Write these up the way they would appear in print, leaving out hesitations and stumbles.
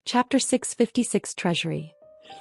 Chapter 656 Treasury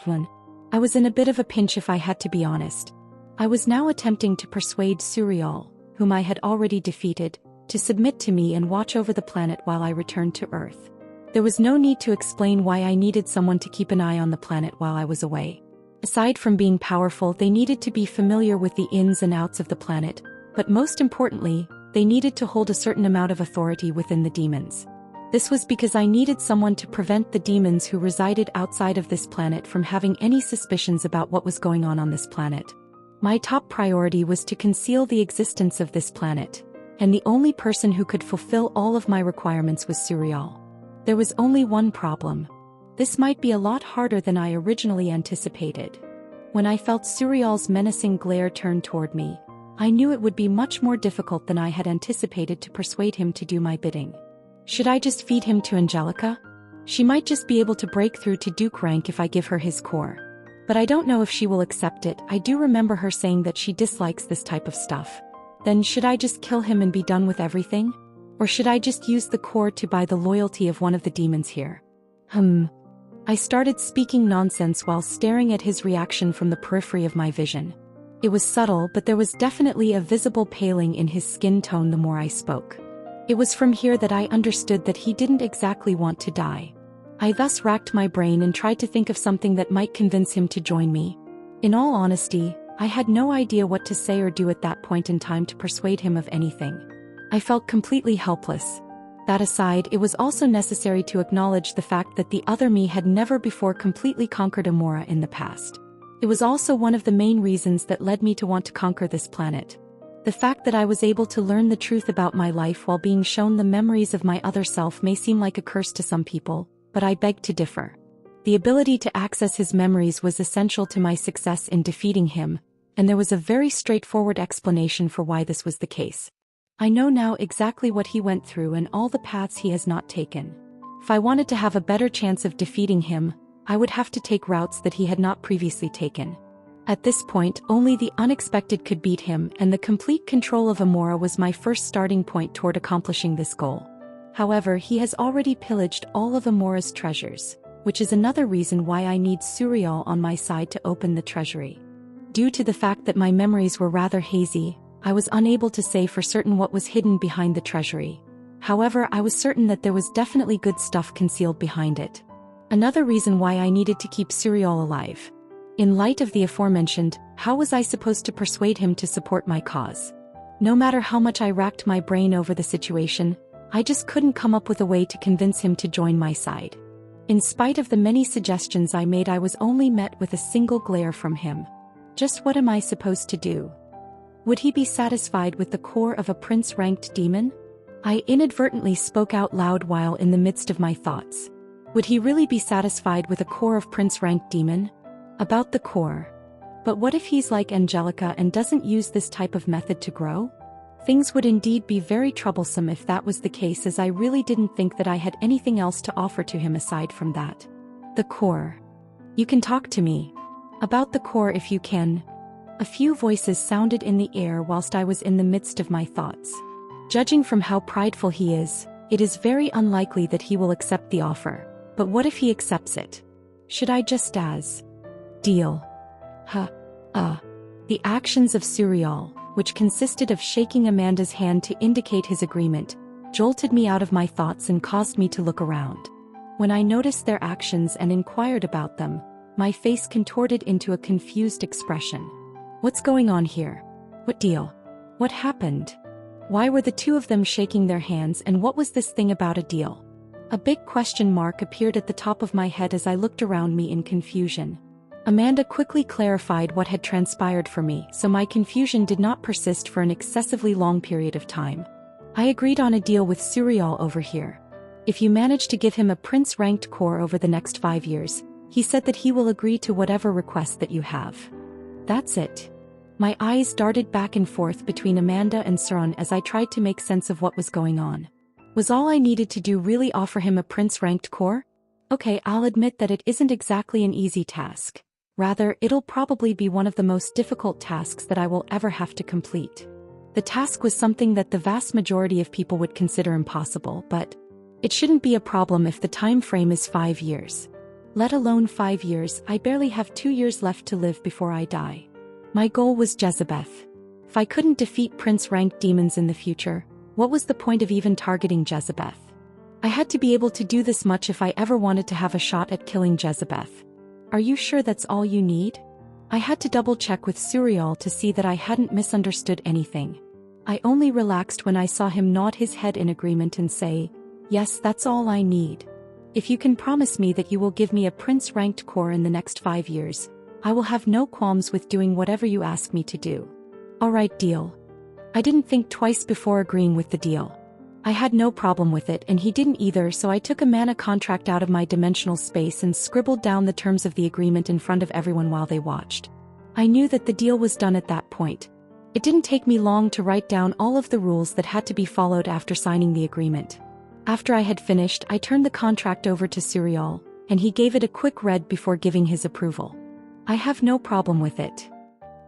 1. I was in a bit of a pinch if I had to be honest. I was now attempting to persuade Suriel, whom I had already defeated, to submit to me and watch over the planet while I returned to Earth. There was no need to explain why I needed someone to keep an eye on the planet while I was away. Aside from being powerful, they needed to be familiar with the ins and outs of the planet, but most importantly, they needed to hold a certain amount of authority within the demons. This was because I needed someone to prevent the demons who resided outside of this planet from having any suspicions about what was going on this planet. My top priority was to conceal the existence of this planet, and the only person who could fulfill all of my requirements was Suriel. There was only one problem. This might be a lot harder than I originally anticipated. When I felt Suriel's menacing glare turn toward me, I knew it would be much more difficult than I had anticipated to persuade him to do my bidding. Should I just feed him to Angelica? She might just be able to break through to Duke rank if I give her his core. But I don't know if she will accept it. I do remember her saying that she dislikes this type of stuff. Then should I just kill him and be done with everything? Or should I just use the core to buy the loyalty of one of the demons here? I started speaking nonsense while staring at his reaction from the periphery of my vision. It was subtle, but there was definitely a visible paling in his skin tone the more I spoke. It was from here that I understood that he didn't exactly want to die. I thus racked my brain and tried to think of something that might convince him to join me. In all honesty, I had no idea what to say or do at that point in time to persuade him of anything. I felt completely helpless. That aside, it was also necessary to acknowledge the fact that the other me had never before completely conquered Amora in the past. It was also one of the main reasons that led me to want to conquer this planet. The fact that I was able to learn the truth about my life while being shown the memories of my other self may seem like a curse to some people, but I beg to differ. The ability to access his memories was essential to my success in defeating him, and there was a very straightforward explanation for why this was the case. I know now exactly what he went through and all the paths he has not taken. If I wanted to have a better chance of defeating him, I would have to take routes that he had not previously taken. At this point, only the unexpected could beat him, and the complete control of Amora was my first starting point toward accomplishing this goal. However, he has already pillaged all of Amora's treasures, which is another reason why I need Suriel on my side to open the treasury. Due to the fact that my memories were rather hazy, I was unable to say for certain what was hidden behind the treasury. However, I was certain that there was definitely good stuff concealed behind it. Another reason why I needed to keep Suriel alive. In light of the aforementioned, how was I supposed to persuade him to support my cause? No matter how much I racked my brain over the situation, I just couldn't come up with a way to convince him to join my side. In spite of the many suggestions I made, I was only met with a single glare from him. Just what am I supposed to do? Would he be satisfied with the core of a prince-ranked demon? I inadvertently spoke out loud while in the midst of my thoughts. Would he really be satisfied with a core of prince-ranked demon? About the core. But what if he's like Angelica and doesn't use this type of method to grow? Things would indeed be very troublesome if that was the case, as I really didn't think that I had anything else to offer to him aside from that. The core. You can talk to me. About the core if you can. A few voices sounded in the air whilst I was in the midst of my thoughts. Judging from how prideful he is, it is very unlikely that he will accept the offer. But what if he accepts it? Should I just deal? The actions of Suriel, which consisted of shaking Amanda's hand to indicate his agreement, jolted me out of my thoughts and caused me to look around. When I noticed their actions and inquired about them, my face contorted into a confused expression. What's going on here? What deal? What happened? Why were the two of them shaking their hands, and what was this thing about a deal? A big question mark appeared at the top of my head as I looked around me in confusion. Amanda quickly clarified what had transpired for me, so my confusion did not persist for an excessively long period of time. I agreed on a deal with Suriel over here. If you manage to give him a prince-ranked core over the next 5 years, he said that he will agree to whatever request that you have. That's it. My eyes darted back and forth between Amanda and Suron as I tried to make sense of what was going on. Was all I needed to do really offer him a prince-ranked core? Okay, I'll admit that it isn't exactly an easy task. Rather, it'll probably be one of the most difficult tasks that I will ever have to complete. The task was something that the vast majority of people would consider impossible, but It shouldn't be a problem if the time frame is 5 years. Let alone 5 years, I barely have 2 years left to live before I die. My goal was Jezebeth. If I couldn't defeat prince-ranked demons in the future, what was the point of even targeting Jezebeth? I had to be able to do this much if I ever wanted to have a shot at killing Jezebeth. Are you sure that's all you need? I had to double-check with Suriel to see that I hadn't misunderstood anything. I only relaxed when I saw him nod his head in agreement and say, "Yes, that's all I need. If you can promise me that you will give me a prince-ranked core in the next 5 years, I will have no qualms with doing whatever you ask me to do." Alright, deal. I didn't think twice before agreeing with the deal. I had no problem with it and he didn't either, so I took a mana contract out of my dimensional space and scribbled down the terms of the agreement in front of everyone while they watched. I knew that the deal was done at that point. It didn't take me long to write down all of the rules that had to be followed after signing the agreement. After I had finished, I turned the contract over to Suriel, and he gave it a quick read before giving his approval. I have no problem with it.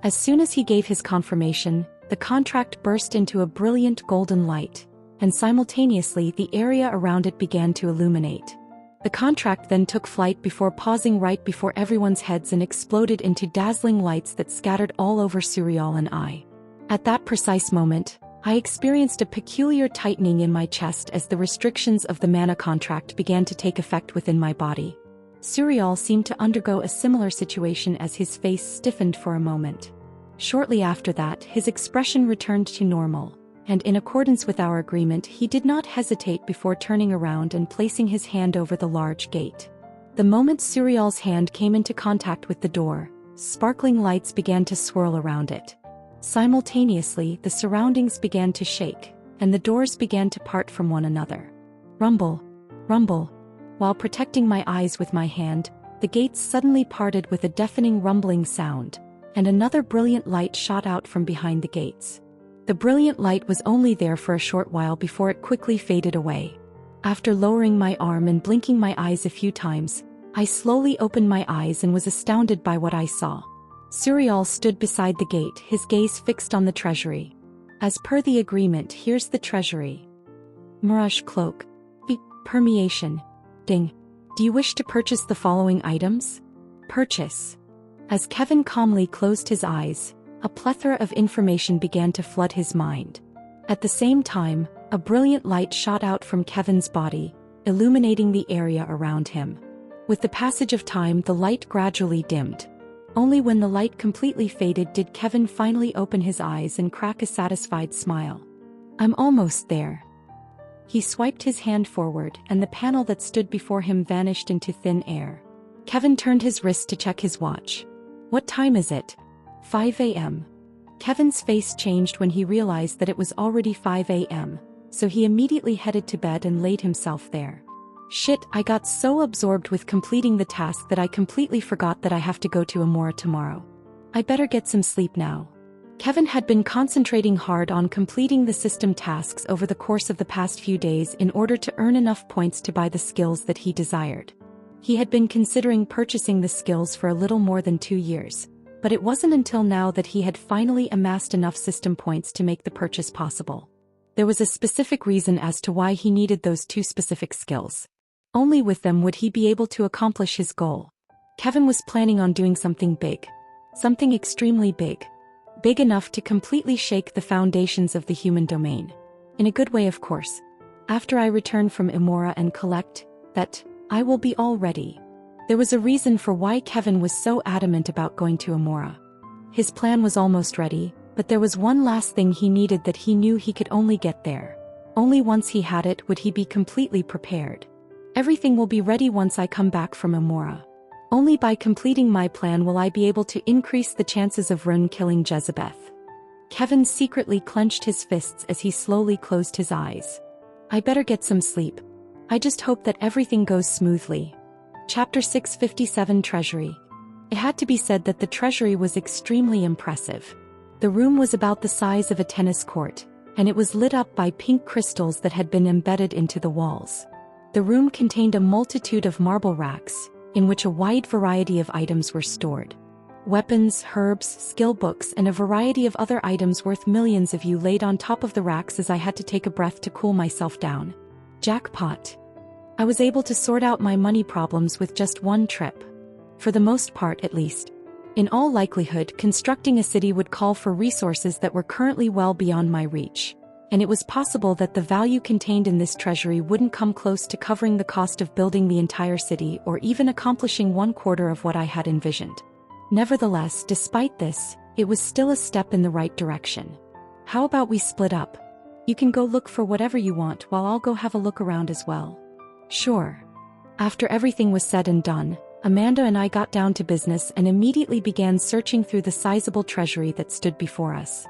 As soon as he gave his confirmation, the contract burst into a brilliant golden light, and simultaneously the area around it began to illuminate. The contract then took flight before pausing right before everyone's heads and exploded into dazzling lights that scattered all over Suriel and I. At that precise moment, I experienced a peculiar tightening in my chest as the restrictions of the mana contract began to take effect within my body. Suriel seemed to undergo a similar situation as his face stiffened for a moment. Shortly after that, his expression returned to normal, and in accordance with our agreement, he did not hesitate before turning around and placing his hand over the large gate. The moment Suriel's hand came into contact with the door, sparkling lights began to swirl around it. Simultaneously, the surroundings began to shake, and the doors began to part from one another. Rumble, rumble. While protecting my eyes with my hand, the gates suddenly parted with a deafening rumbling sound, and another brilliant light shot out from behind the gates. The brilliant light was only there for a short while before it quickly faded away. After lowering my arm and blinking my eyes a few times, I slowly opened my eyes and was astounded by what I saw. Suriel stood beside the gate, his gaze fixed on the treasury. As per the agreement, here's the treasury. Mirage cloak. Permeation. Ding. Do you wish to purchase the following items? Purchase. As Kevin calmly closed his eyes, a plethora of information began to flood his mind. At the same time, a brilliant light shot out from Kevin's body, illuminating the area around him. With the passage of time, the light gradually dimmed. Only when the light completely faded did Kevin finally open his eyes and crack a satisfied smile. I'm almost there. He swiped his hand forward, and the panel that stood before him vanished into thin air. Kevin turned his wrist to check his watch. What time is it? 5 a.m. Kevin's face changed when he realized that it was already 5 a.m., so he immediately headed to bed and laid himself there. Shit, I got so absorbed with completing the task that I completely forgot that I have to go to Amora tomorrow. I better get some sleep now. Kevin had been concentrating hard on completing the system tasks over the course of the past few days in order to earn enough points to buy the skills that he desired. He had been considering purchasing the skills for a little more than 2 years, but it wasn't until now that he had finally amassed enough system points to make the purchase possible. There was a specific reason as to why he needed those 2 specific skills. Only with them would he be able to accomplish his goal. Kevin was planning on doing something big. Something extremely big. Big enough to completely shake the foundations of the human domain. In a good way, of course. After I return from Amora and collect that, I will be all ready. There was a reason for why Kevin was so adamant about going to Amora. His plan was almost ready, but there was one last thing he needed that he knew he could only get there. Only once he had it would he be completely prepared. Everything will be ready once I come back from Amora. Only by completing my plan will I be able to increase the chances of Rune killing Jezebeth. Kevin secretly clenched his fists as he slowly closed his eyes. I better get some sleep. I just hope that everything goes smoothly. Chapter 657 Treasury. It had to be said that the treasury was extremely impressive. The room was about the size of a tennis court, and it was lit up by pink crystals that had been embedded into the walls. The room contained a multitude of marble racks, in which a wide variety of items were stored. Weapons, herbs, skill books, and a variety of other items worth millions of U laid on top of the racks as I had to take a breath to cool myself down. Jackpot. I was able to sort out my money problems with just one trip. For the most part, at least. In all likelihood, constructing a city would call for resources that were currently well beyond my reach. And it was possible that the value contained in this treasury wouldn't come close to covering the cost of building the entire city or even accomplishing 1/4 of what I had envisioned. Nevertheless, despite this, it was still a step in the right direction. How about we split up? You can go look for whatever you want while I'll go have a look around as well. Sure. After everything was said and done, Amanda and I got down to business and immediately began searching through the sizable treasury that stood before us.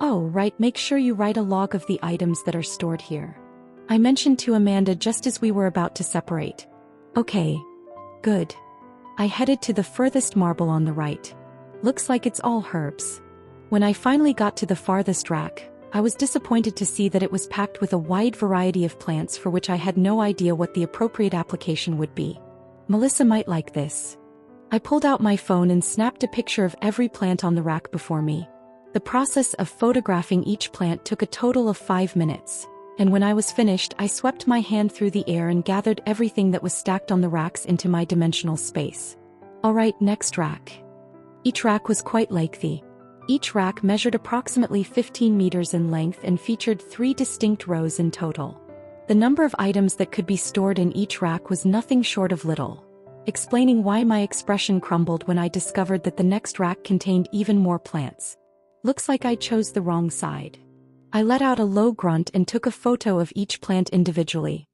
Oh, right, make sure you write a log of the items that are stored here. I mentioned to Amanda just as we were about to separate. Okay. Good. I headed to the furthest marble on the right. Looks like it's all herbs. When I finally got to the farthest rack, I was disappointed to see that it was packed with a wide variety of plants for which I had no idea what the appropriate application would be. Melissa might like this. I pulled out my phone and snapped a picture of every plant on the rack before me. The process of photographing each plant took a total of 5 minutes, and when I was finished, I swept my hand through the air and gathered everything that was stacked on the racks into my dimensional space. Alright, next rack. Each rack was quite lengthy. Each rack measured approximately 15 meters in length and featured 3 distinct rows in total. The number of items that could be stored in each rack was nothing short of little, explaining why my expression crumbled when I discovered that the next rack contained even more plants. Looks like I chose the wrong side. I let out a low grunt and took a photo of each plant individually.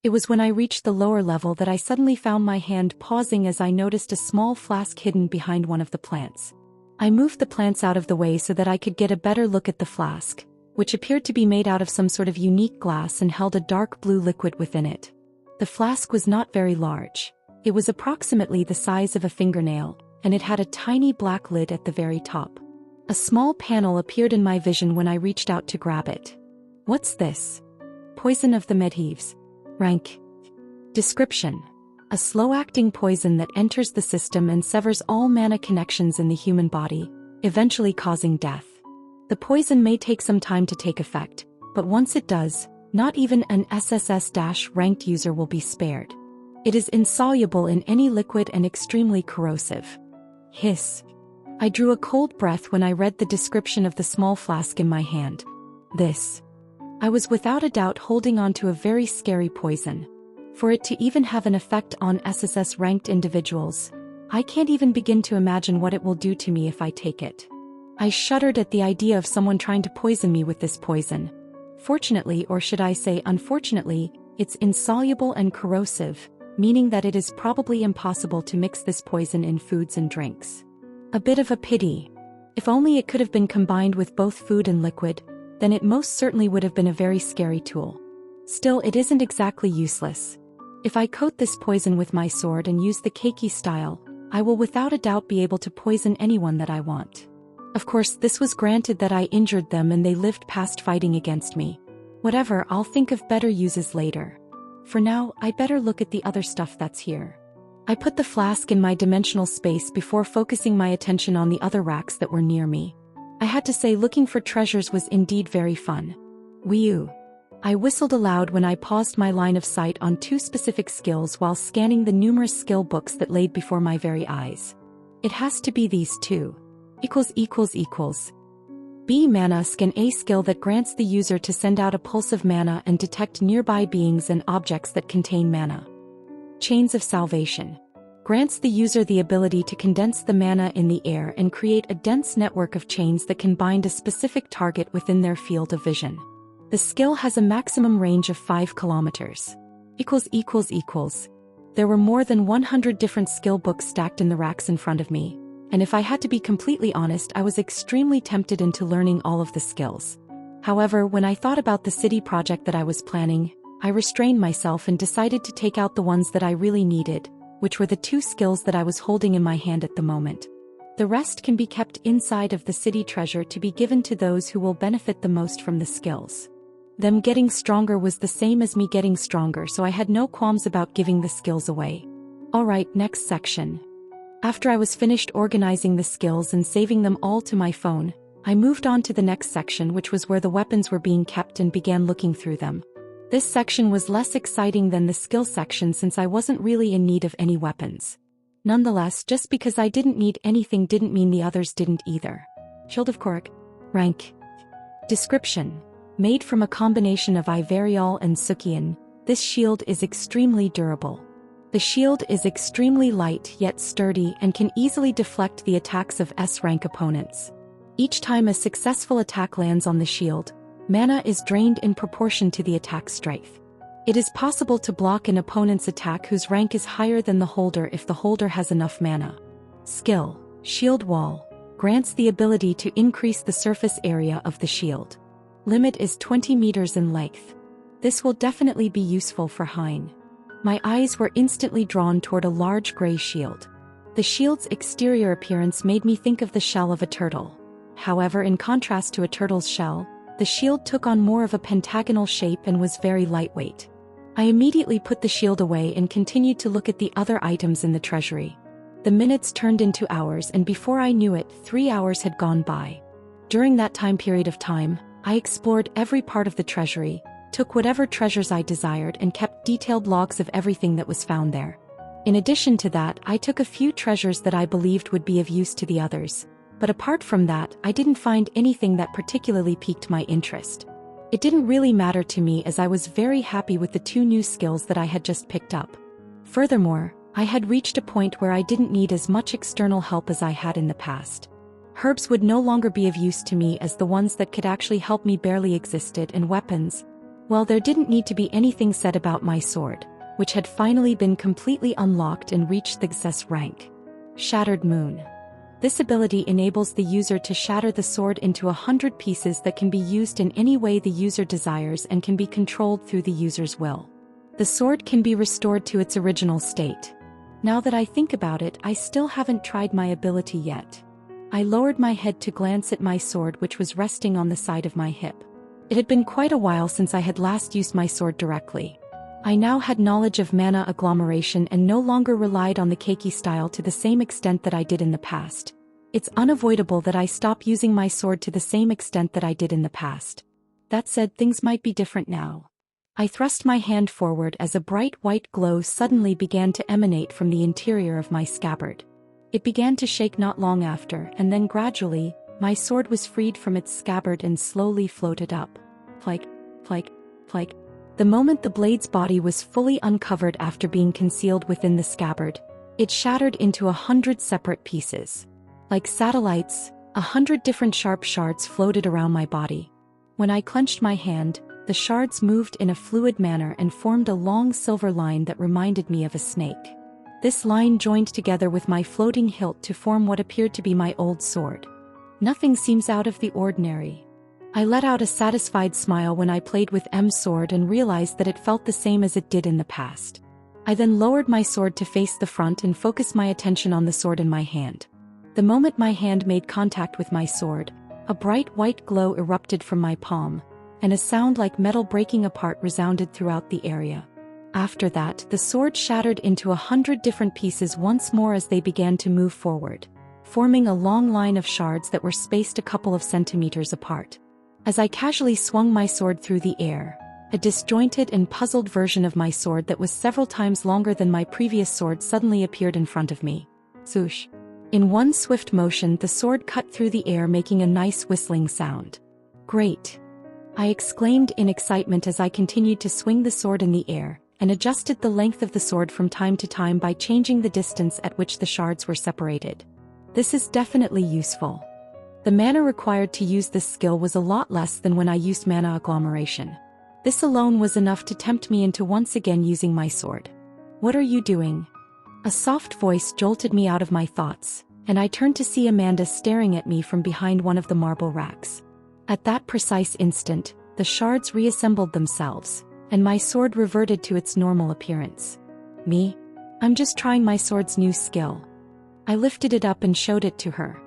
It was when I reached the lower level that I suddenly found my hand pausing as I noticed a small flask hidden behind one of the plants. I moved the plants out of the way so that I could get a better look at the flask, which appeared to be made out of some sort of unique glass and held a dark blue liquid within it. The flask was not very large. It was approximately the size of a fingernail, and it had a tiny black lid at the very top. A small panel appeared in my vision when I reached out to grab it. What's this? Poison of the Medivh. Rank. Description: a slow-acting poison that enters the system and severs all mana connections in the human body, eventually causing death. The poison may take some time to take effect, but once it does, not even an SSS-ranked user will be spared. It is insoluble in any liquid and extremely corrosive. Hiss. I drew a cold breath when I read the description of the small flask in my hand. This. I was without a doubt holding on to a very scary poison. For it to even have an effect on SSS-ranked individuals, I can't even begin to imagine what it will do to me if I take it. I shuddered at the idea of someone trying to poison me with this poison. Fortunately, or should I say unfortunately, it's insoluble and corrosive, meaning that it is probably impossible to mix this poison in foods and drinks. A bit of a pity. If only it could have been combined with both food and liquid, then it most certainly would have been a very scary tool. Still, it isn't exactly useless. If I coat this poison with my sword and use the keiki style, I will without a doubt be able to poison anyone that I want. Of course, this was granted that I injured them and they lived past fighting against me. Whatever, I'll think of better uses later. For now, I better look at the other stuff that's here. I put the flask in my dimensional space before focusing my attention on the other racks that were near me. I had to say, looking for treasures was indeed very fun. Whew. I whistled aloud when I paused my line of sight on 2 specific skills while scanning the numerous skill books that laid before my very eyes. It has to be these 2. B. Mana Scan, a skill that grants the user to send out a pulse of mana and detect nearby beings and objects that contain mana. Chains of Salvation. Grants the user the ability to condense the mana in the air and create a dense network of chains that can bind a specific target within their field of vision. The skill has a maximum range of 5 kilometers. There were more than 100 different skill books stacked in the racks in front of me, and if I had to be completely honest, I was extremely tempted into learning all of the skills. However, when I thought about the city project that I was planning, I restrained myself and decided to take out the ones that I really needed, which were the 2 skills that I was holding in my hand at the moment. The rest can be kept inside of the city treasure to be given to those who will benefit the most from the skills. Them getting stronger was the same as me getting stronger, so I had no qualms about giving the skills away. Alright, next section. After I was finished organizing the skills and saving them all to my phone, I moved on to the next section, which was where the weapons were being kept, and began looking through them. This section was less exciting than the skill section since I wasn't really in need of any weapons. Nonetheless, just because I didn't need anything didn't mean the others didn't either. Shield of Korok. Rank. Description. Made from a combination of Iverial and Sukian, this shield is extremely durable. The shield is extremely light yet sturdy and can easily deflect the attacks of S-rank opponents. Each time a successful attack lands on the shield, mana is drained in proportion to the attack strength. It is possible to block an opponent's attack whose rank is higher than the holder if the holder has enough mana. Skill. Shield Wall. Grants the ability to increase the surface area of the shield. Limit is 20 meters in length. This will definitely be useful for Hein. My eyes were instantly drawn toward a large gray shield. The shield's exterior appearance made me think of the shell of a turtle. However, in contrast to a turtle's shell, the shield took on more of a pentagonal shape and was very lightweight. I immediately put the shield away and continued to look at the other items in the treasury. The minutes turned into hours, and before I knew it, 3 hours had gone by. During that time period of time, I explored every part of the treasury, took whatever treasures I desired and kept detailed logs of everything that was found there. In addition to that, I took a few treasures that I believed would be of use to the others. But apart from that, I didn't find anything that particularly piqued my interest. It didn't really matter to me as I was very happy with the 2 new skills that I had just picked up. Furthermore, I had reached a point where I didn't need as much external help as I had in the past. Herbs would no longer be of use to me as the ones that could actually help me barely existed, and weapons, well, there didn't need to be anything said about my sword, which had finally been completely unlocked and reached the SS rank. Shattered Moon. This ability enables the user to shatter the sword into 100 pieces that can be used in any way the user desires and can be controlled through the user's will. The sword can be restored to its original state. Now that I think about it, I still haven't tried my ability yet. I lowered my head to glance at my sword, which was resting on the side of my hip. It had been quite a while since I had last used my sword directly. I now had knowledge of mana agglomeration and no longer relied on the keiki style to the same extent that I did in the past. It's unavoidable that I stop using my sword to the same extent that I did in the past. That said, things might be different now. I thrust my hand forward as a bright white glow suddenly began to emanate from the interior of my scabbard. It began to shake not long after, and then gradually, my sword was freed from its scabbard and slowly floated up. Plike, plike, plike. The moment the blade's body was fully uncovered after being concealed within the scabbard, it shattered into 100 separate pieces. Like satellites, 100 different sharp shards floated around my body. When I clenched my hand, the shards moved in a fluid manner and formed a long silver line that reminded me of a snake. This line joined together with my floating hilt to form what appeared to be my old sword. Nothing seems out of the ordinary. I let out a satisfied smile when I played with M's sword and realized that it felt the same as it did in the past. I then lowered my sword to face the front and focused my attention on the sword in my hand. The moment my hand made contact with my sword, a bright white glow erupted from my palm, and a sound like metal breaking apart resounded throughout the area. After that, the sword shattered into 100 different pieces once more as they began to move forward, forming a long line of shards that were spaced a couple of centimeters apart. As I casually swung my sword through the air, a disjointed and puzzled version of my sword that was several times longer than my previous sword suddenly appeared in front of me. Swoosh. In one swift motion, the sword cut through the air, making a nice whistling sound. Great! I exclaimed in excitement as I continued to swing the sword in the air, and adjusted the length of the sword from time to time by changing the distance at which the shards were separated. This is definitely useful. The mana required to use this skill was a lot less than when I used mana agglomeration. This alone was enough to tempt me into once again using my sword. What are you doing? A soft voice jolted me out of my thoughts, and I turned to see Amanda staring at me from behind one of the marble racks. At that precise instant, the shards reassembled themselves, and my sword reverted to its normal appearance. Me? I'm just trying my sword's new skill. I lifted it up and showed it to her.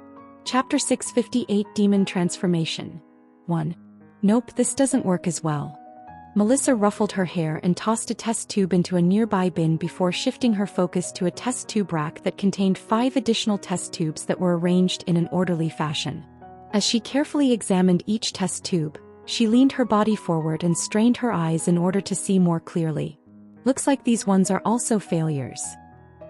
Chapter 658 Demon Transformation 1. Nope, this doesn't work as well. Melissa ruffled her hair and tossed a test tube into a nearby bin before shifting her focus to a test tube rack that contained 5 additional test tubes that were arranged in an orderly fashion. As she carefully examined each test tube, She leaned her body forward and strained her eyes in order to see more clearly. Looks like these ones are also failures.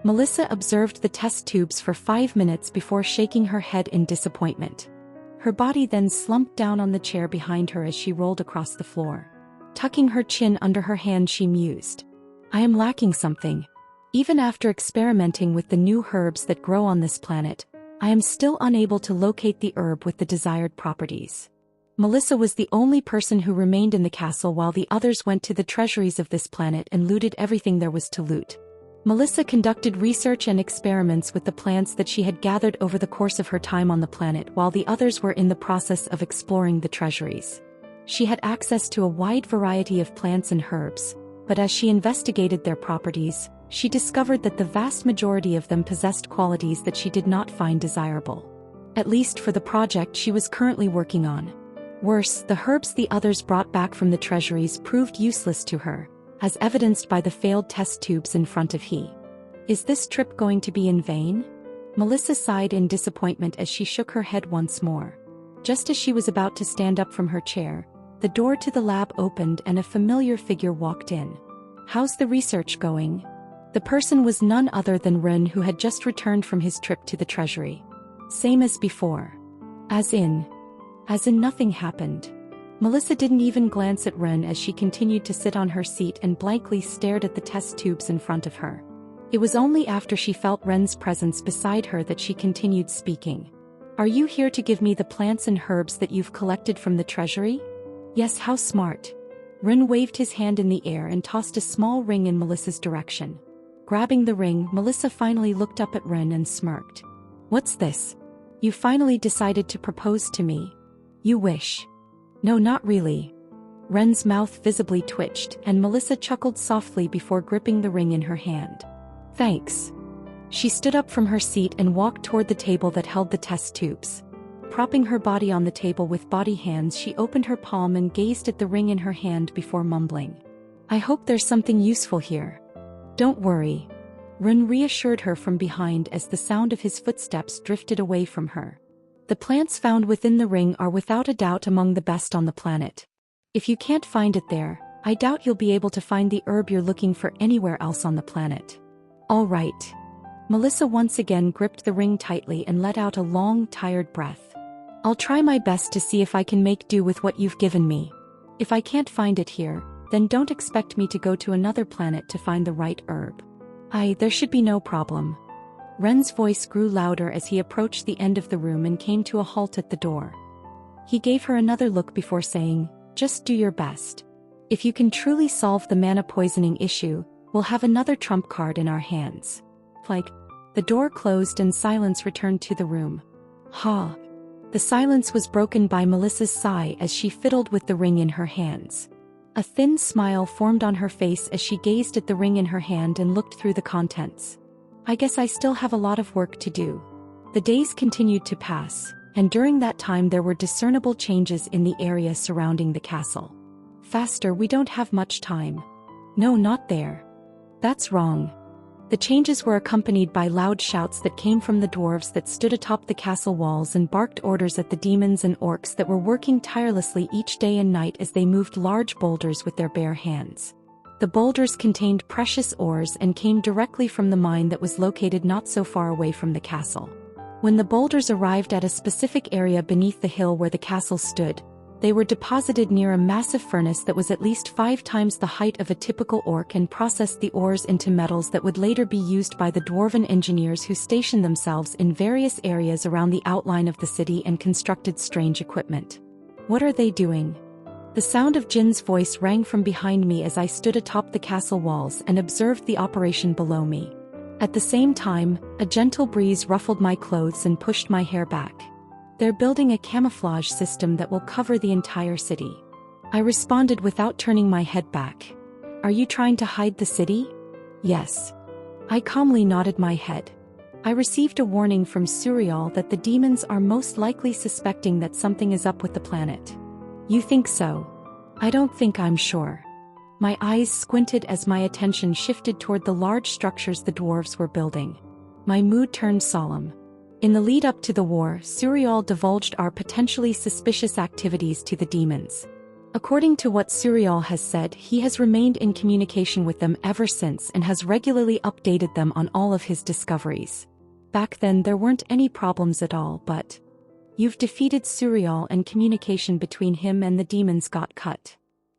Melissa observed the test tubes for 5 minutes before shaking her head in disappointment. Her body then slumped down on the chair behind her as she rolled across the floor. Tucking her chin under her hand, she mused. I am lacking something. Even after experimenting with the new herbs that grow on this planet, I am still unable to locate the herb with the desired properties. Melissa was the only person who remained in the castle while the others went to the treasuries of this planet and looted everything there was to loot. Melissa conducted research and experiments with the plants that she had gathered over the course of her time on the planet while the others were in the process of exploring the treasuries. She had access to a wide variety of plants and herbs, but as she investigated their properties, she discovered that the vast majority of them possessed qualities that she did not find desirable. At least for the project she was currently working on. Worse, the herbs the others brought back from the treasuries proved useless to her, as evidenced by the failed test tubes in front of he. Is this trip going to be in vain? Melissa sighed in disappointment as she shook her head once more. Just as she was about to stand up from her chair, the door to the lab opened and a familiar figure walked in. How's the research going? The person was none other than Ren, who had just returned from his trip to the treasury. Same as before. As in nothing happened. Melissa didn't even glance at Ren as she continued to sit on her seat and blankly stared at the test tubes in front of her. It was only after she felt Ren's presence beside her that she continued speaking. Are you here to give me the plants and herbs that you've collected from the treasury? Yes, how smart. Ren waved his hand in the air and tossed a small ring in Melissa's direction. Grabbing the ring, Melissa finally looked up at Ren and smirked. What's this? You finally decided to propose to me. You wish. No, not really. Ren's mouth visibly twitched, and Melissa chuckled softly before gripping the ring in her hand. Thanks. She stood up from her seat and walked toward the table that held the test tubes. Propping her body on the table with body hands, she opened her palm and gazed at the ring in her hand before mumbling. I hope there's something useful here. Don't worry. Ren reassured her from behind as the sound of his footsteps drifted away from her. The plants found within the ring are without a doubt among the best on the planet. If you can't find it there, I doubt you'll be able to find the herb you're looking for anywhere else on the planet. All right. Melissa once again gripped the ring tightly and let out a long, tired breath. I'll try my best to see if I can make do with what you've given me. If I can't find it here, then don't expect me to go to another planet to find the right herb. There should be no problem. Ren's voice grew louder as he approached the end of the room and came to a halt at the door. He gave her another look before saying, just do your best. If you can truly solve the mana poisoning issue, we'll have another trump card in our hands. The door closed and silence returned to the room. The silence was broken by Melissa's sigh as she fiddled with the ring in her hands. A thin smile formed on her face as she gazed at the ring in her hand and looked through the contents. I guess I still have a lot of work to do. The days continued to pass, and during that time there were discernible changes in the area surrounding the castle. Faster, we don't have much time. No, not there. That's wrong. The changes were accompanied by loud shouts that came from the dwarves that stood atop the castle walls and barked orders at the demons and orcs that were working tirelessly each day and night as they moved large boulders with their bare hands. The boulders contained precious ores and came directly from the mine that was located not so far away from the castle. When the boulders arrived at a specific area beneath the hill where the castle stood, they were deposited near a massive furnace that was at least 5 times the height of a typical orc and processed the ores into metals that would later be used by the dwarven engineers who stationed themselves in various areas around the outline of the city and constructed strange equipment. What are they doing? The sound of Jin's voice rang from behind me as I stood atop the castle walls and observed the operation below me. At the same time, a gentle breeze ruffled my clothes and pushed my hair back. They're building a camouflage system that will cover the entire city. I responded without turning my head back. Are you trying to hide the city? Yes. I calmly nodded my head. I received a warning from Suriel that the demons are most likely suspecting that something is up with the planet. You think so? I don't think I'm sure. My eyes squinted as my attention shifted toward the large structures the dwarves were building. My mood turned solemn. In the lead up to the war, Suriel divulged our potentially suspicious activities to the demons. According to what Suriel has said, he has remained in communication with them ever since and has regularly updated them on all of his discoveries. Back then there weren't any problems at all, but you've defeated Suriel and communication between him and the demons got cut.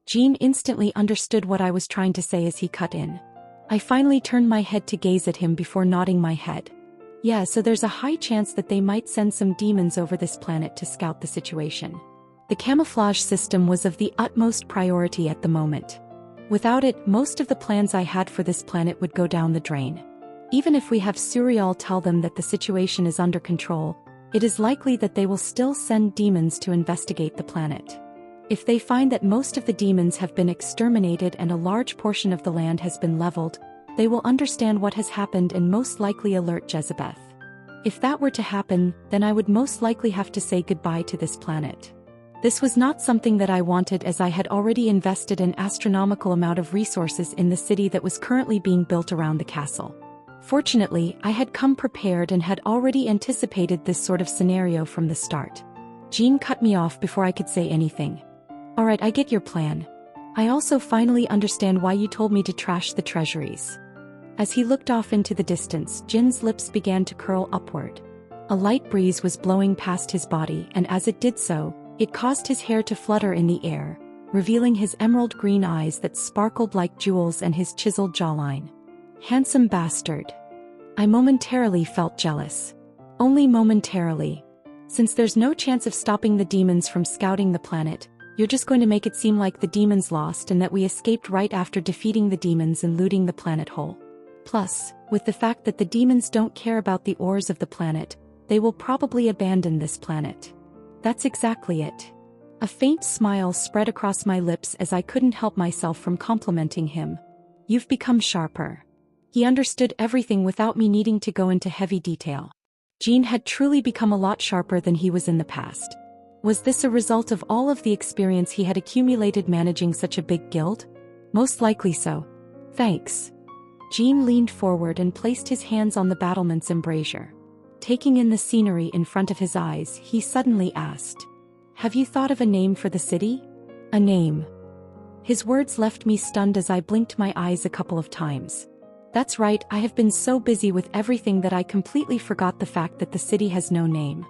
Jean instantly understood what I was trying to say as he cut in. I finally turned my head to gaze at him before nodding my head. Yeah, so there's a high chance that they might send some demons over this planet to scout the situation. The camouflage system was of the utmost priority at the moment. Without it, most of the plans I had for this planet would go down the drain. Even if we have Suriel tell them that the situation is under control, it is likely that they will still send demons to investigate the planet. If they find that most of the demons have been exterminated and a large portion of the land has been leveled, they will understand what has happened and most likely alert Jezebeth. If that were to happen, then I would most likely have to say goodbye to this planet. This was not something that I wanted, as I had already invested an astronomical amount of resources in the city that was currently being built around the castle. Fortunately, I had come prepared and had already anticipated this sort of scenario from the start. Jean cut me off before I could say anything. Alright, I get your plan. I also finally understand why you told me to trash the treasuries. As he looked off into the distance, Jin's lips began to curl upward. A light breeze was blowing past his body, and as it did so, it caused his hair to flutter in the air, revealing his emerald green eyes that sparkled like jewels and his chiseled jawline. Handsome bastard. I momentarily felt jealous. Only momentarily. Since there's no chance of stopping the demons from scouting the planet, you're just going to make it seem like the demons lost and that we escaped right after defeating the demons and looting the planet whole. Plus, with the fact that the demons don't care about the ores of the planet, they will probably abandon this planet. That's exactly it. A faint smile spread across my lips as I couldn't help myself from complimenting him. You've become sharper. He understood everything without me needing to go into heavy detail. Jean had truly become a lot sharper than he was in the past. Was this a result of all of the experience he had accumulated managing such a big guild? Most likely so. Thanks. Jean leaned forward and placed his hands on the battlement's embrasure. Taking in the scenery in front of his eyes, he suddenly asked, "Have you thought of a name for the city?" A name. His words left me stunned as I blinked my eyes a couple of times. That's right, I have been so busy with everything that I completely forgot the fact that the city has no name.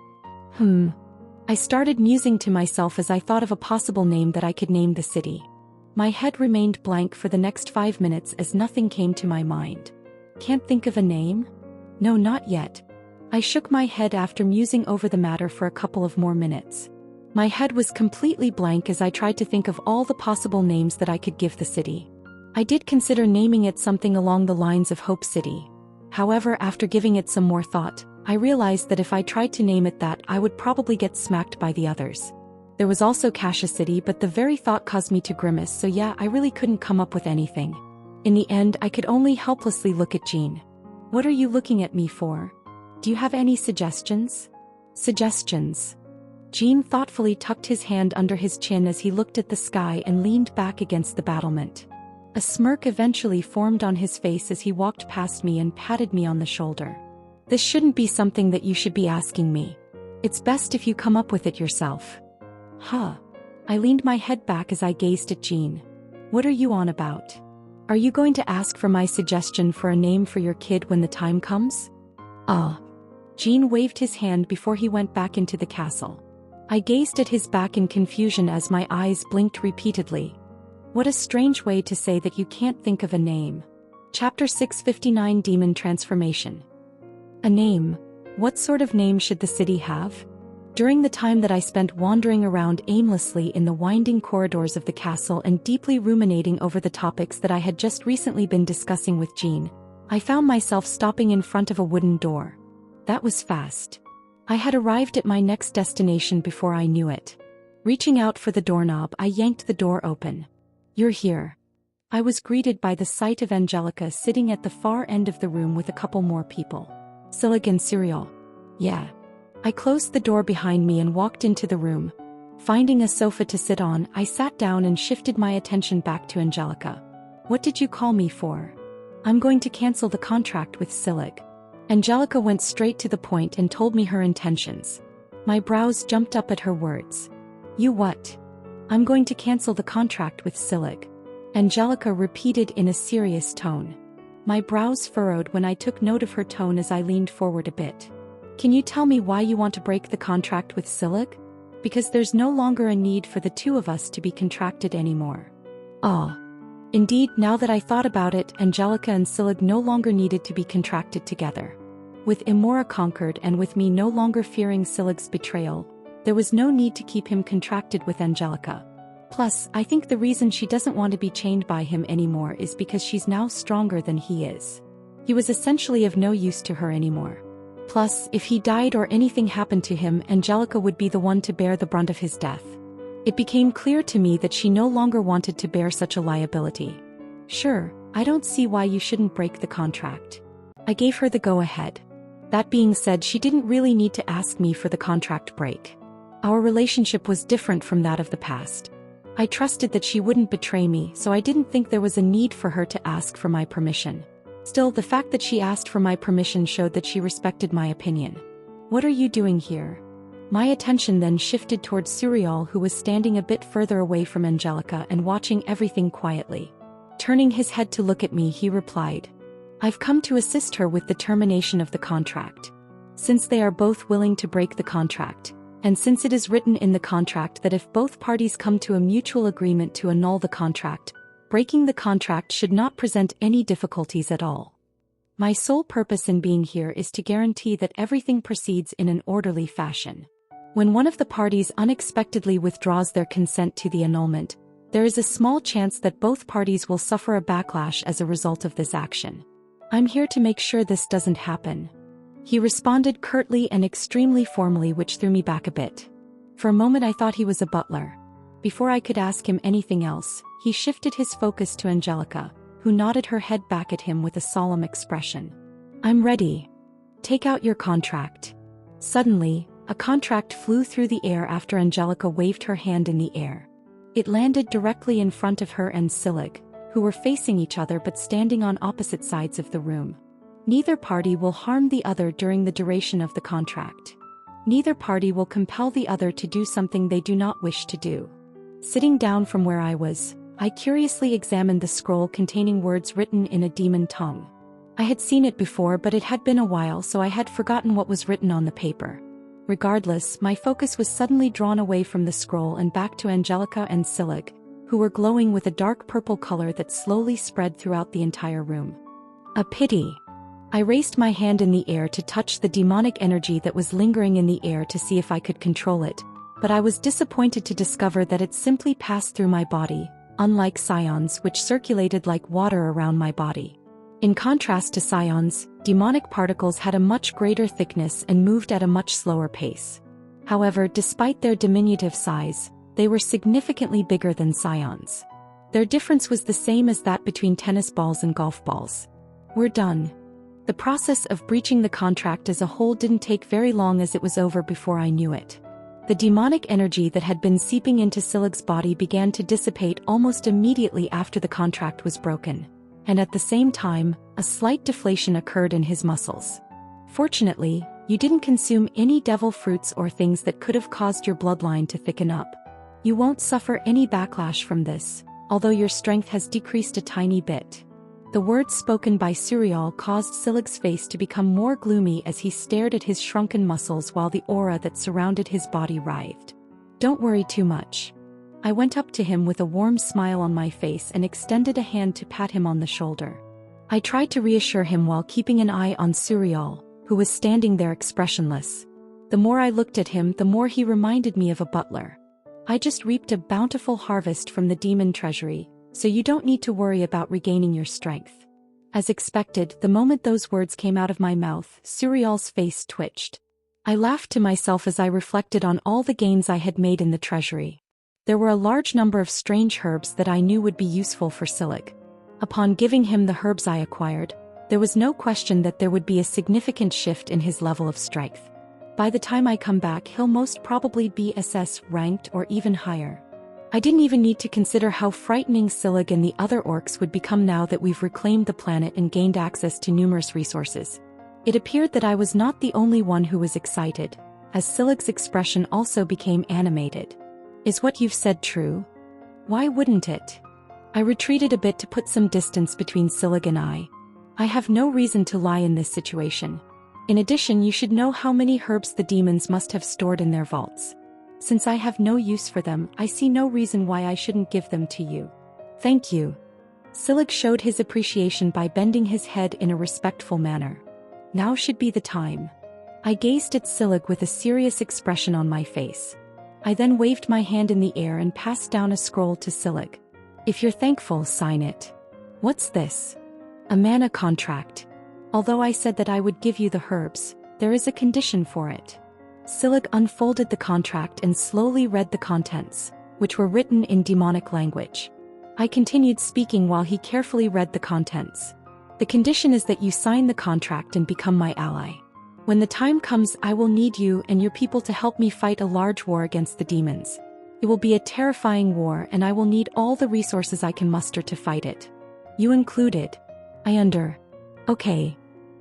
I started musing to myself as I thought of a possible name that I could name the city. My head remained blank for the next 5 minutes as nothing came to my mind. Can't think of a name? No, not yet. I shook my head after musing over the matter for a couple of more minutes. My head was completely blank as I tried to think of all the possible names that I could give the city. I did consider naming it something along the lines of Hope City. However, after giving it some more thought, I realized that if I tried to name it that, I would probably get smacked by the others. There was also Kasha City, but the very thought caused me to grimace, so yeah, I really couldn't come up with anything. In the end, I could only helplessly look at Jean. What are you looking at me for? Do you have any suggestions? Suggestions. Jean thoughtfully tucked his hand under his chin as he looked at the sky and leaned back against the battlement. A smirk eventually formed on his face as he walked past me and patted me on the shoulder. This shouldn't be something that you should be asking me. It's best if you come up with it yourself. Huh. I leaned my head back as I gazed at Jean. What are you on about? Are you going to ask for my suggestion for a name for your kid when the time comes? Jean waved his hand before he went back into the castle. I gazed at his back in confusion as my eyes blinked repeatedly. What a strange way to say that you can't think of a name. Chapter 659 Demon Transformation. A name. What sort of name should the city have? During the time that I spent wandering around aimlessly in the winding corridors of the castle and deeply ruminating over the topics that I had just recently been discussing with Jean, I found myself stopping in front of a wooden door. That was fast. I had arrived at my next destination before I knew it. Reaching out for the doorknob, I yanked the door open. You're here. I was greeted by the sight of Angelica sitting at the far end of the room with a couple more people. Silig and Suriel. Yeah. I closed the door behind me and walked into the room. Finding a sofa to sit on, I sat down and shifted my attention back to Angelica. What did you call me for? I'm going to cancel the contract with Silig. Angelica went straight to the point and told me her intentions. My brows jumped up at her words. You what? I'm going to cancel the contract with Silig. Angelica repeated in a serious tone. My brows furrowed when I took note of her tone as I leaned forward a bit. Can you tell me why you want to break the contract with Silig? Because there's no longer a need for the two of us to be contracted anymore. Ah. Indeed, now that I thought about it, Angelica and Silig no longer needed to be contracted together. With Imora conquered and with me no longer fearing Silig's betrayal, there was no need to keep him contracted with Angelica. Plus, I think the reason she doesn't want to be chained by him anymore is because she's now stronger than he is. He was essentially of no use to her anymore. Plus, if he died or anything happened to him, Angelica would be the one to bear the brunt of his death. It became clear to me that she no longer wanted to bear such a liability. Sure, I don't see why you shouldn't break the contract. I gave her the go-ahead. That being said, she didn't really need to ask me for the contract break. Our relationship was different from that of the past. I trusted that she wouldn't betray me, so I didn't think there was a need for her to ask for my permission. Still, the fact that she asked for my permission showed that she respected my opinion. What are you doing here? My attention then shifted towards Suriel, who was standing a bit further away from Angelica and watching everything quietly. Turning his head to look at me, he replied, I've come to assist her with the termination of the contract. Since they are both willing to break the contract, and since it is written in the contract that if both parties come to a mutual agreement to annul the contract, breaking the contract should not present any difficulties at all. My sole purpose in being here is to guarantee that everything proceeds in an orderly fashion. When one of the parties unexpectedly withdraws their consent to the annulment, there is a small chance that both parties will suffer a backlash as a result of this action. I'm here to make sure this doesn't happen. He responded curtly and extremely formally, which threw me back a bit. For a moment I thought he was a butler. Before I could ask him anything else, he shifted his focus to Angelica, who nodded her head back at him with a solemn expression. I'm ready. Take out your contract. Suddenly, a contract flew through the air after Angelica waved her hand in the air. It landed directly in front of her and Silig, who were facing each other but standing on opposite sides of the room. Neither party will harm the other during the duration of the contract. Neither party will compel the other to do something they do not wish to do. Sitting down from where I was, I curiously examined the scroll containing words written in a demon tongue. I had seen it before, but it had been a while, so I had forgotten what was written on the paper. Regardless, my focus was suddenly drawn away from the scroll and back to Angelica and Silig, who were glowing with a dark purple color that slowly spread throughout the entire room. A pity. I raised my hand in the air to touch the demonic energy that was lingering in the air to see if I could control it, but I was disappointed to discover that it simply passed through my body, unlike Scions, which circulated like water around my body. In contrast to Scions, demonic particles had a much greater thickness and moved at a much slower pace. However, despite their diminutive size, they were significantly bigger than Scions. Their difference was the same as that between tennis balls and golf balls. We're done. The process of breaching the contract as a whole didn't take very long, as it was over before I knew it. The demonic energy that had been seeping into Silig's body began to dissipate almost immediately after the contract was broken, and at the same time, a slight deflation occurred in his muscles. Fortunately, you didn't consume any devil fruits or things that could have caused your bloodline to thicken up. You won't suffer any backlash from this, although your strength has decreased a tiny bit. The words spoken by Suriel caused Silig's face to become more gloomy as he stared at his shrunken muscles while the aura that surrounded his body writhed. Don't worry too much. I went up to him with a warm smile on my face and extended a hand to pat him on the shoulder. I tried to reassure him while keeping an eye on Suriel, who was standing there expressionless. The more I looked at him, the more he reminded me of a butler. I just reaped a bountiful harvest from the demon treasury, so you don't need to worry about regaining your strength. As expected, the moment those words came out of my mouth, Suriel's face twitched. I laughed to myself as I reflected on all the gains I had made in the treasury. There were a large number of strange herbs that I knew would be useful for Silig. Upon giving him the herbs I acquired, there was no question that there would be a significant shift in his level of strength. By the time I come back, he'll most probably be SS ranked or even higher. I didn't even need to consider how frightening Silig and the other orcs would become now that we've reclaimed the planet and gained access to numerous resources. It appeared that I was not the only one who was excited, as Silig's expression also became animated. Is what you've said true? Why wouldn't it? I retreated a bit to put some distance between Silig and I. I have no reason to lie in this situation. In addition, you should know how many herbs the demons must have stored in their vaults. Since I have no use for them, I see no reason why I shouldn't give them to you. Thank you. Silig showed his appreciation by bending his head in a respectful manner. Now should be the time. I gazed at Silig with a serious expression on my face. I then waved my hand in the air and passed down a scroll to Silig. If you're thankful, sign it. What's this? A mana contract. Although I said that I would give you the herbs, there is a condition for it. Silig unfolded the contract and slowly read the contents, which were written in demonic language. I continued speaking while he carefully read the contents. The condition is that you sign the contract and become my ally. When the time comes, I will need you and your people to help me fight a large war against the demons. It will be a terrifying war and I will need all the resources I can muster to fight it. You included. Okay.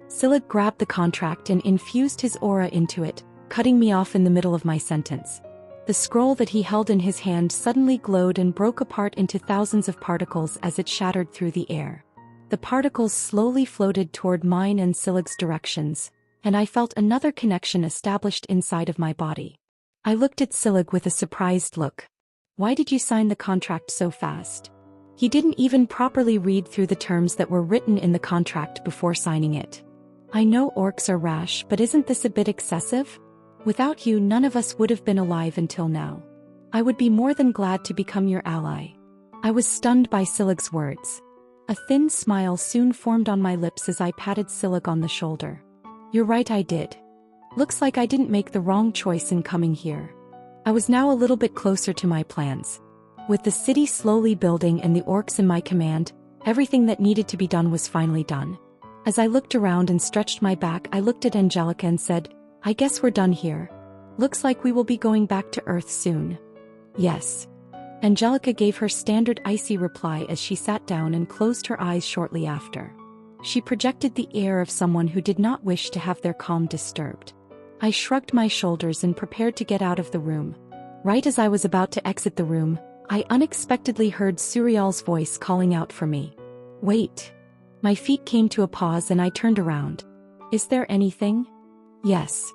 Silig grabbed the contract and infused his aura into it, cutting me off in the middle of my sentence. The scroll that he held in his hand suddenly glowed and broke apart into thousands of particles as it shattered through the air. The particles slowly floated toward mine and Silig's directions, and I felt another connection established inside of my body. I looked at Silig with a surprised look. Why did you sign the contract so fast? He didn't even properly read through the terms that were written in the contract before signing it. I know orcs are rash, but isn't this a bit excessive? Without you, none of us would have been alive until now. I would be more than glad to become your ally. I was stunned by Silig's words. A thin smile soon formed on my lips as I patted Silig on the shoulder. You're right, I did. Looks like I didn't make the wrong choice in coming here. I was now a little bit closer to my plans. With the city slowly building and the orcs in my command, everything that needed to be done was finally done. As I looked around and stretched my back, I looked at Angelica and said, I guess we're done here. Looks like we will be going back to Earth soon. Yes. Angelica gave her standard icy reply as she sat down and closed her eyes shortly after. She projected the air of someone who did not wish to have their calm disturbed. I shrugged my shoulders and prepared to get out of the room. Right as I was about to exit the room, I unexpectedly heard Suriel's voice calling out for me. Wait. My feet came to a pause and I turned around. Is there anything? Yes.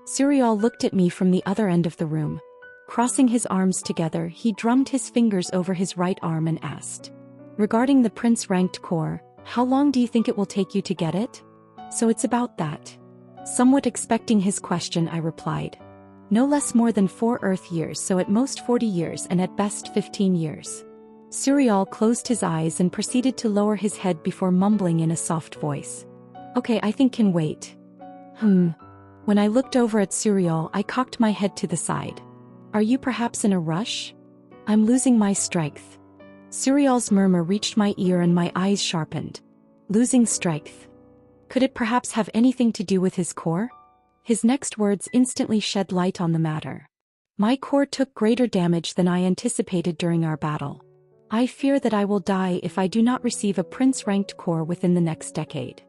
Suriel looked at me from the other end of the room. Crossing his arms together, he drummed his fingers over his right arm and asked. Regarding the Prince-ranked core, how long do you think it will take you to get it? So it's about that. Somewhat expecting his question, I replied. No less more than 4 Earth years, so at most 40 years and at best 15 years. Suriel closed his eyes and proceeded to lower his head before mumbling in a soft voice. Okay, I think can wait. When I looked over at Suriel, I cocked my head to the side. Are you perhaps in a rush? I'm losing my strength. Suriel's murmur reached my ear and my eyes sharpened. Losing strength. Could it perhaps have anything to do with his core? His next words instantly shed light on the matter. My core took greater damage than I anticipated during our battle. I fear that I will die if I do not receive a prince-ranked core within the next decade.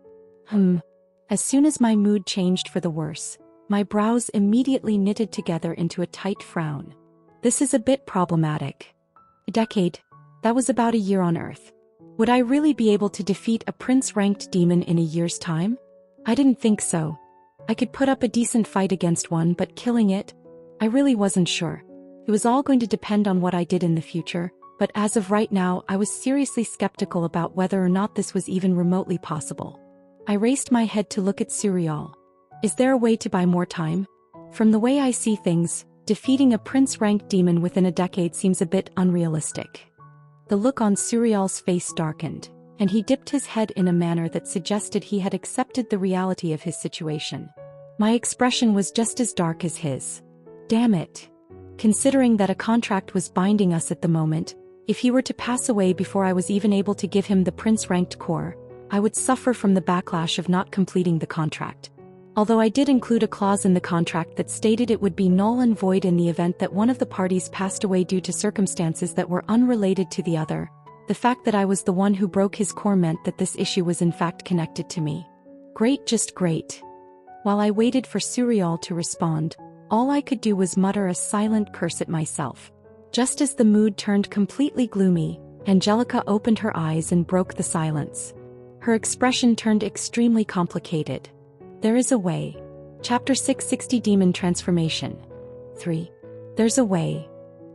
As soon as my mood changed for the worse, my brows immediately knitted together into a tight frown. This is a bit problematic. A decade? That was about a year on Earth. Would I really be able to defeat a prince-ranked demon in a year's time? I didn't think so. I could put up a decent fight against one, but killing it? I really wasn't sure. It was all going to depend on what I did in the future, but as of right now, I was seriously skeptical about whether or not this was even remotely possible. I raised my head to look at Suriel. Is there a way to buy more time? From the way I see things, defeating a prince-ranked demon within a decade seems a bit unrealistic. The look on Suriel's face darkened, and he dipped his head in a manner that suggested he had accepted the reality of his situation. My expression was just as dark as his. Damn it. Considering that a contract was binding us at the moment, if he were to pass away before I was even able to give him the prince-ranked core, I would suffer from the backlash of not completing the contract. Although I did include a clause in the contract that stated it would be null and void in the event that one of the parties passed away due to circumstances that were unrelated to the other, the fact that I was the one who broke his core meant that this issue was in fact connected to me. Great, just great. While I waited for Suriel to respond, all I could do was mutter a silent curse at myself. Just as the mood turned completely gloomy, Angelica opened her eyes and broke the silence. Her expression turned extremely complicated. There is a way. Chapter 660 Demon Transformation. 3. There's a way.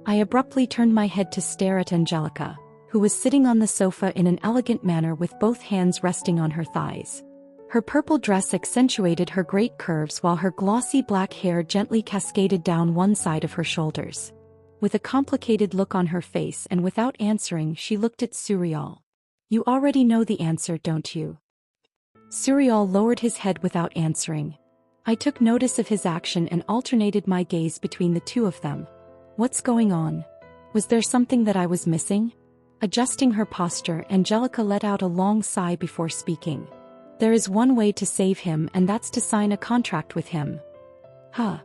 I abruptly turned my head to stare at Angelica, who was sitting on the sofa in an elegant manner with both hands resting on her thighs. Her purple dress accentuated her great curves while her glossy black hair gently cascaded down one side of her shoulders. With a complicated look on her face and without answering, she looked at Suriel. You already know the answer, don't you? Suriel lowered his head without answering. I took notice of his action and alternated my gaze between the two of them. What's going on? Was there something that I was missing? Adjusting her posture, Angelica let out a long sigh before speaking. There is one way to save him, and that's to sign a contract with him. Huh.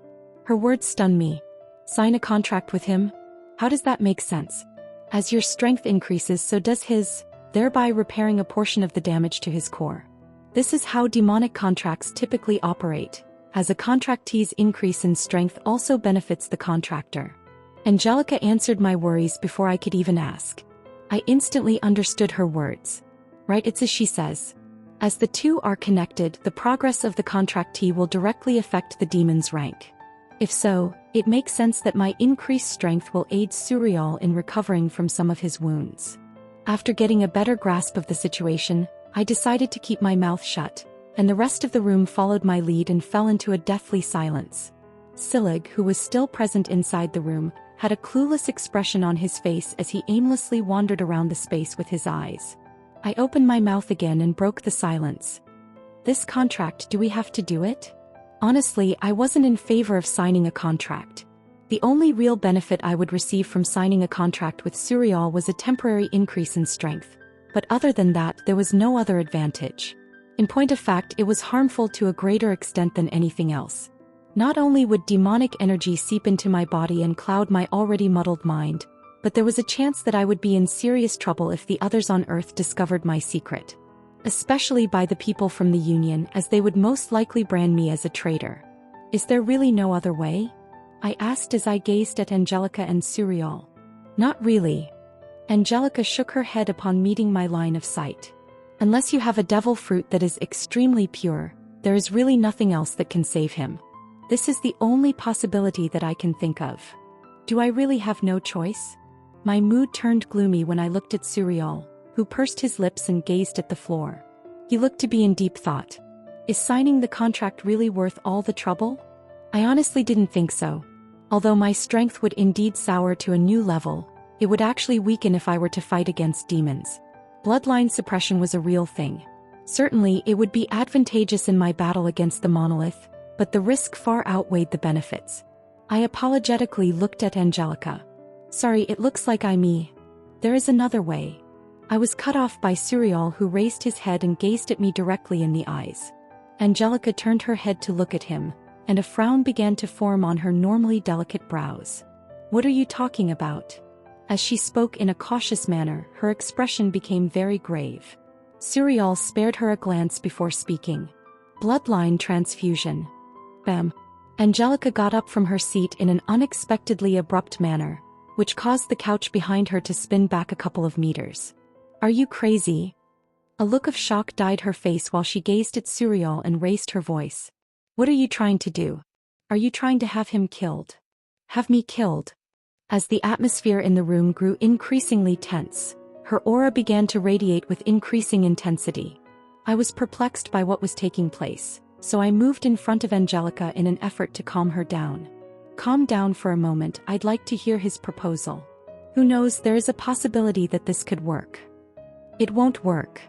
Her words stunned me. Sign a contract with him? How does that make sense? As your strength increases, so does his, thereby repairing a portion of the damage to his core. This is how demonic contracts typically operate, as a contractee's increase in strength also benefits the contractor. Angelica answered my worries before I could even ask. I instantly understood her words. Right, it's as she says. As the two are connected, the progress of the contractee will directly affect the demon's rank. If so, it makes sense that my increased strength will aid Suriel in recovering from some of his wounds. After getting a better grasp of the situation, I decided to keep my mouth shut, and the rest of the room followed my lead and fell into a deathly silence. Silig, who was still present inside the room, had a clueless expression on his face as he aimlessly wandered around the space with his eyes. I opened my mouth again and broke the silence. This contract, do we have to do it? Honestly, I wasn't in favor of signing a contract. The only real benefit I would receive from signing a contract with Suriel was a temporary increase in strength. But other than that, there was no other advantage. In point of fact, it was harmful to a greater extent than anything else. Not only would demonic energy seep into my body and cloud my already muddled mind, but there was a chance that I would be in serious trouble if the others on Earth discovered my secret. Especially by the people from the Union, as they would most likely brand me as a traitor. Is there really no other way? I asked as I gazed at Angelica and Suriel. Not really. Angelica shook her head upon meeting my line of sight. Unless you have a devil fruit that is extremely pure, there is really nothing else that can save him. This is the only possibility that I can think of. Do I really have no choice? My mood turned gloomy when I looked at Suriel, who pursed his lips and gazed at the floor. He looked to be in deep thought. Is signing the contract really worth all the trouble? I honestly didn't think so. Although my strength would indeed soar to a new level, it would actually weaken if I were to fight against demons. Bloodline suppression was a real thing. Certainly, it would be advantageous in my battle against the monolith, but the risk far outweighed the benefits. I apologetically looked at Angelica. Sorry, it looks like me. There is another way. I was cut off by Suriel, who raised his head and gazed at me directly in the eyes. Angelica turned her head to look at him, and a frown began to form on her normally delicate brows. What are you talking about? As she spoke in a cautious manner, her expression became very grave. Suriel spared her a glance before speaking. Bloodline transfusion. Bam. Angelica got up from her seat in an unexpectedly abrupt manner, which caused the couch behind her to spin back a couple of meters. Are you crazy? A look of shock dyed her face while she gazed at Suriel and raised her voice. What are you trying to do? Are you trying to have him killed? Have me killed? As the atmosphere in the room grew increasingly tense, her aura began to radiate with increasing intensity. I was perplexed by what was taking place, so I moved in front of Angelica in an effort to calm her down. Calm down for a moment, I'd like to hear his proposal. Who knows, there is a possibility that this could work. It won't work.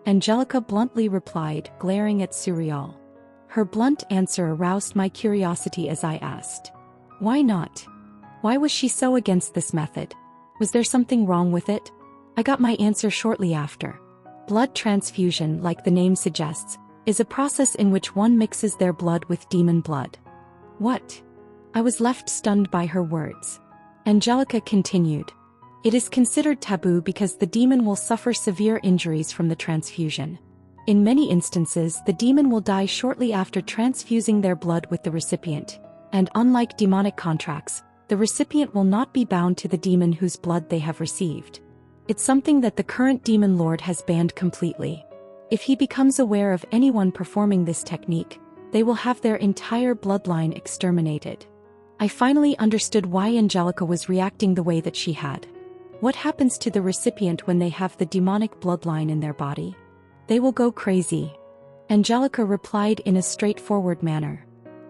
Angelica bluntly replied, glaring at Suriel. Her blunt answer aroused my curiosity as I asked. Why not? Why was she so against this method? Was there something wrong with it? I got my answer shortly after. Blood transfusion, like the name suggests, is a process in which one mixes their blood with demon blood. What? I was left stunned by her words. Angelica continued. It is considered taboo because the demon will suffer severe injuries from the transfusion. In many instances, the demon will die shortly after transfusing their blood with the recipient, and unlike demonic contracts, the recipient will not be bound to the demon whose blood they have received. It's something that the current demon lord has banned completely. If he becomes aware of anyone performing this technique, they will have their entire bloodline exterminated. I finally understood why Angelica was reacting the way that she had. What happens to the recipient when they have the demonic bloodline in their body? They will go crazy. Angelica replied in a straightforward manner.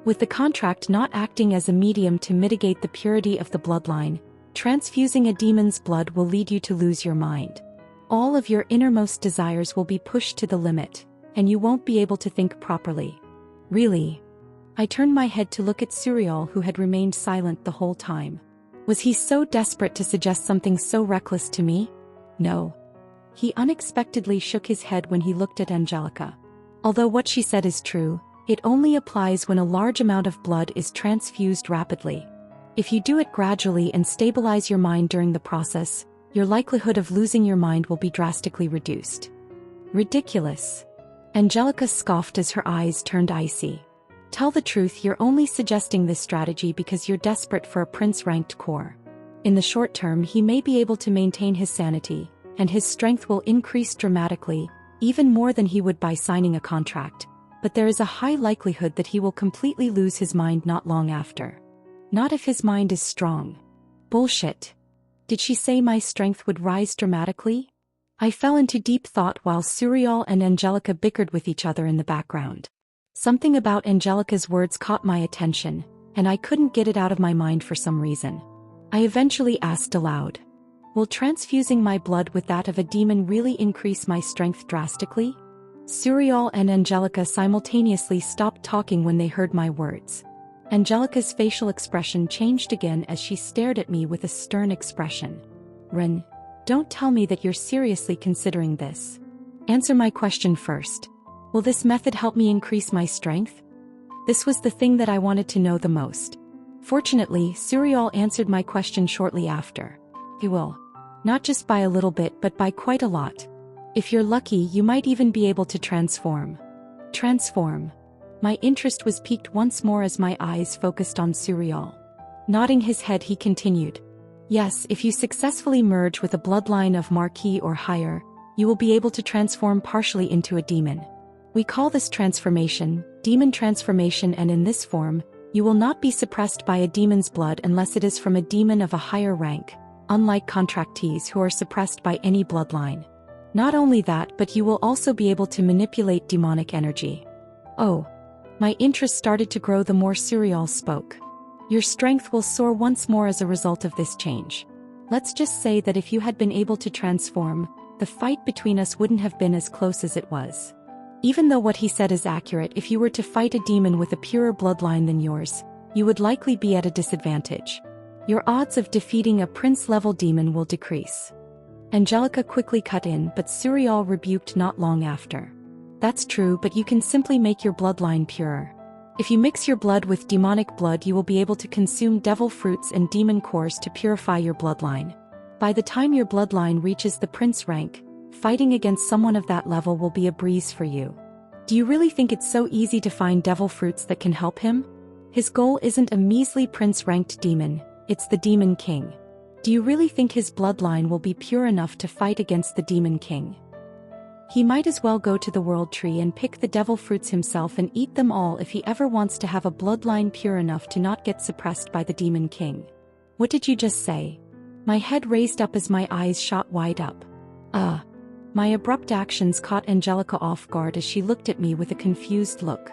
With the contract not acting as a medium to mitigate the purity of the bloodline, transfusing a demon's blood will lead you to lose your mind. All of your innermost desires will be pushed to the limit, and you won't be able to think properly. Really? I turned my head to look at Suriel, who had remained silent the whole time. Was he so desperate to suggest something so reckless to me? No. He unexpectedly shook his head when he looked at Angelica. Although what she said is true, it only applies when a large amount of blood is transfused rapidly. If you do it gradually and stabilize your mind during the process, your likelihood of losing your mind will be drastically reduced. Ridiculous. Angelica scoffed as her eyes turned icy. Tell the truth, you're only suggesting this strategy because you're desperate for a prince-ranked core. In the short term, he may be able to maintain his sanity, and his strength will increase dramatically, even more than he would by signing a contract, but there is a high likelihood that he will completely lose his mind not long after. Not if his mind is strong. Bullshit. Did she say my strength would rise dramatically? I fell into deep thought while Suriel and Angelica bickered with each other in the background. Something about Angelica's words caught my attention, and I couldn't get it out of my mind for some reason. I eventually asked aloud, will transfusing my blood with that of a demon really increase my strength drastically? Suriel and Angelica simultaneously stopped talking when they heard my words. Angelica's facial expression changed again as she stared at me with a stern expression. Ren, don't tell me that you're seriously considering this. Answer my question first. Will this method help me increase my strength? This was the thing that I wanted to know the most. Fortunately, Suriel answered my question shortly after. It will. Not just by a little bit, but by quite a lot. If you're lucky, you might even be able to transform. Transform. My interest was piqued once more as my eyes focused on Suriel. Nodding his head, he continued. Yes, if you successfully merge with a bloodline of Marquis or higher, you will be able to transform partially into a demon. We call this transformation, demon transformation, and in this form, you will not be suppressed by a demon's blood unless it is from a demon of a higher rank, unlike contractees who are suppressed by any bloodline. Not only that, but you will also be able to manipulate demonic energy. Oh. My interest started to grow the more Suriel spoke. Your strength will soar once more as a result of this change. Let's just say that if you had been able to transform, the fight between us wouldn't have been as close as it was. Even though what he said is accurate, if you were to fight a demon with a purer bloodline than yours, you would likely be at a disadvantage. Your odds of defeating a prince-level demon will decrease. Angelica quickly cut in, but Suriel rebuked not long after. That's true, but you can simply make your bloodline purer. If you mix your blood with demonic blood, you will be able to consume devil fruits and demon cores to purify your bloodline. By the time your bloodline reaches the prince rank, fighting against someone of that level will be a breeze for you. Do you really think it's so easy to find devil fruits that can help him? His goal isn't a measly prince-ranked demon, it's the demon king. Do you really think his bloodline will be pure enough to fight against the demon king? He might as well go to the world tree and pick the devil fruits himself and eat them all if he ever wants to have a bloodline pure enough to not get suppressed by the demon king. What did you just say? My head raised up as my eyes shot wide up. My abrupt actions caught Angelica off guard as she looked at me with a confused look.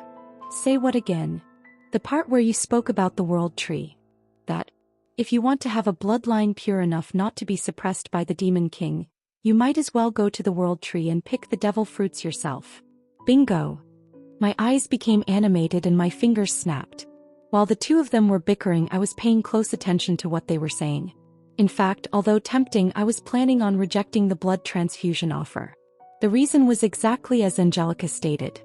Say what again? The part where you spoke about the world tree. That, if you want to have a bloodline pure enough not to be suppressed by the demon king, you might as well go to the world tree and pick the devil fruits yourself. Bingo! My eyes became animated and my fingers snapped. While the two of them were bickering, I was paying close attention to what they were saying. In fact, although tempting, I was planning on rejecting the blood transfusion offer. The reason was exactly as Angelica stated.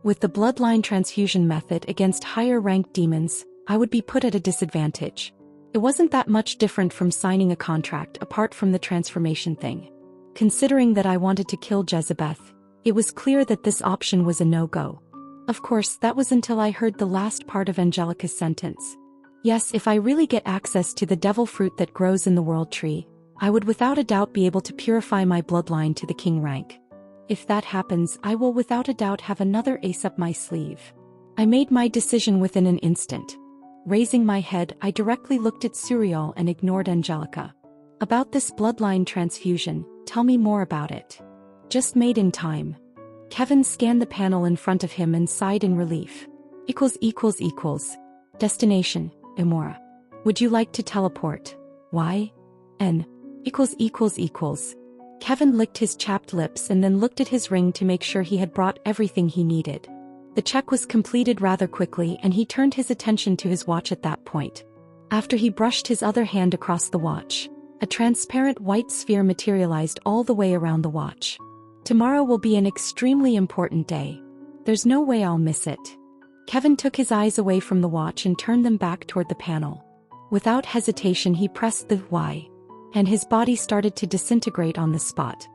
With the bloodline transfusion method against higher-ranked demons, I would be put at a disadvantage. It wasn't that much different from signing a contract apart from the transformation thing. Considering that I wanted to kill Jezebeth, it was clear that this option was a no-go. Of course, that was until I heard the last part of Angelica's sentence. Yes, if I really get access to the devil fruit that grows in the world tree, I would without a doubt be able to purify my bloodline to the king rank. If that happens, I will without a doubt have another ace up my sleeve. I made my decision within an instant. Raising my head, I directly looked at Suriel and ignored Angelica. About this bloodline transfusion, tell me more about it. Just made in time. Kevin scanned the panel in front of him and sighed in relief. Destination, Imora. Would you like to teleport? Why? N. Kevin licked his chapped lips and then looked at his ring to make sure he had brought everything he needed. The check was completed rather quickly and he turned his attention to his watch at that point. After he brushed his other hand across the watch, a transparent white sphere materialized all the way around the watch. Tomorrow will be an extremely important day. There's no way I'll miss it. Kevin took his eyes away from the watch and turned them back toward the panel. Without hesitation he pressed the Y, and his body started to disintegrate on the spot.